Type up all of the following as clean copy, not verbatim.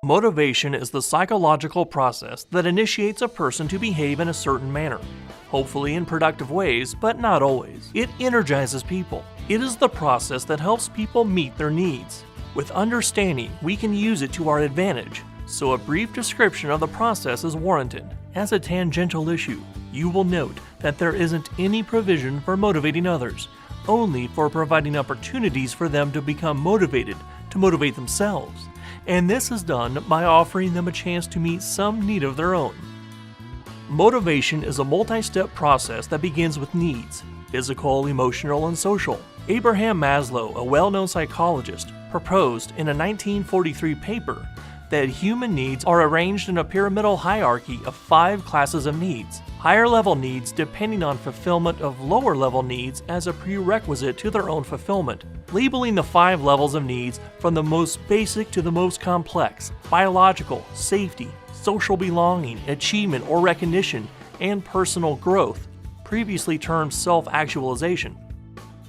Motivation is the psychological process that initiates a person to behave in a certain manner, hopefully in productive ways, but not always. It energizes people. It is the process that helps people meet their needs. With understanding, we can use it to our advantage, so a brief description of the process is warranted. As a tangential issue, you will note that there isn't any provision for motivating others, only for providing opportunities for them to become motivated to motivate themselves. And this is done by offering them a chance to meet some need of their own. Motivation is a multi-step process that begins with needs: physical, emotional, and social. Abraham Maslow, a well-known psychologist, proposed in a 1943 paper that human needs are arranged in a pyramidal hierarchy of 5 classes of needs. Higher level needs depending on fulfillment of lower level needs as a prerequisite to their own fulfillment, labeling the 5 levels of needs from the most basic to the most complex: biological, safety, social belonging, achievement or recognition, and personal growth, previously termed self-actualization.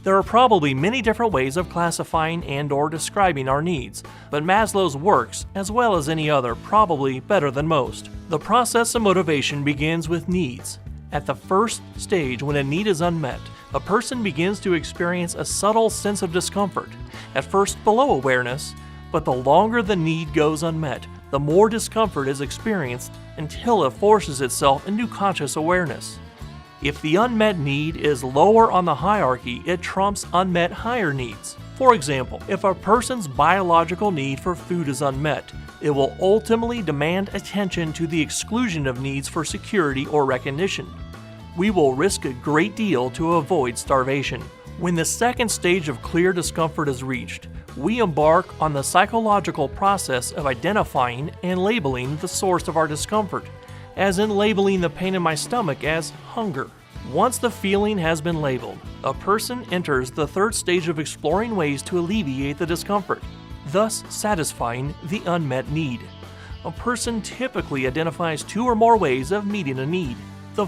There are probably many different ways of classifying and/or describing our needs, but Maslow's works, as well as any other, probably better than most. The process of motivation begins with needs. At the first stage, when a need is unmet, a person begins to experience a subtle sense of discomfort, at first below awareness, but the longer the need goes unmet, the more discomfort is experienced until it forces itself into conscious awareness. If the unmet need is lower on the hierarchy, it trumps unmet higher needs. For example, if a person's biological need for food is unmet, it will ultimately demand attention to the exclusion of needs for security or recognition. We will risk a great deal to avoid starvation. When the second stage of clear discomfort is reached, we embark on the psychological process of identifying and labeling the source of our discomfort, as in labeling the pain in my stomach as hunger. Once the feeling has been labeled, a person enters the third stage of exploring ways to alleviate the discomfort, thus satisfying the unmet need. A person typically identifies 2 or more ways of meeting a need. The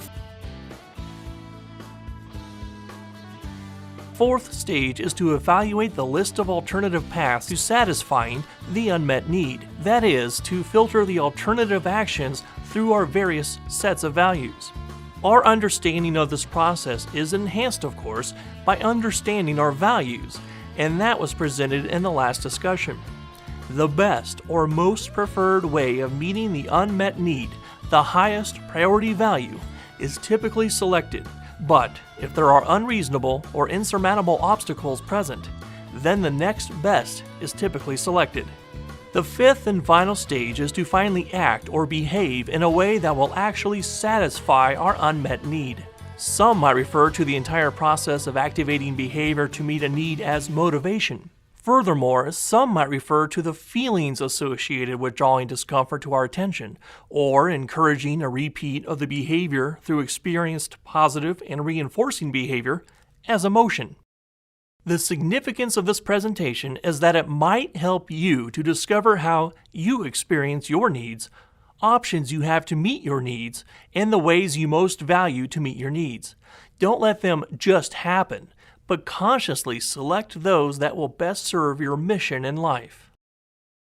fourth stage is to evaluate the list of alternative paths to satisfying the unmet need. That is, to filter the alternative actions through our various sets of values. Our understanding of this process is enhanced, of course, by understanding our values, and that was presented in the last discussion. The best or most preferred way of meeting the unmet need, the highest priority value, is typically selected. But if there are unreasonable or insurmountable obstacles present, then the next best is typically selected. The fifth and final stage is to finally act or behave in a way that will actually satisfy our unmet need. Some might refer to the entire process of activating behavior to meet a need as motivation. Furthermore, some might refer to the feelings associated with drawing discomfort to our attention, or encouraging a repeat of the behavior through experienced positive and reinforcing behavior as emotion. The significance of this presentation is that it might help you to discover how you experience your needs, options you have to meet your needs, and the ways you most value to meet your needs. Don't let them just happen, but consciously select those that will best serve your mission in life.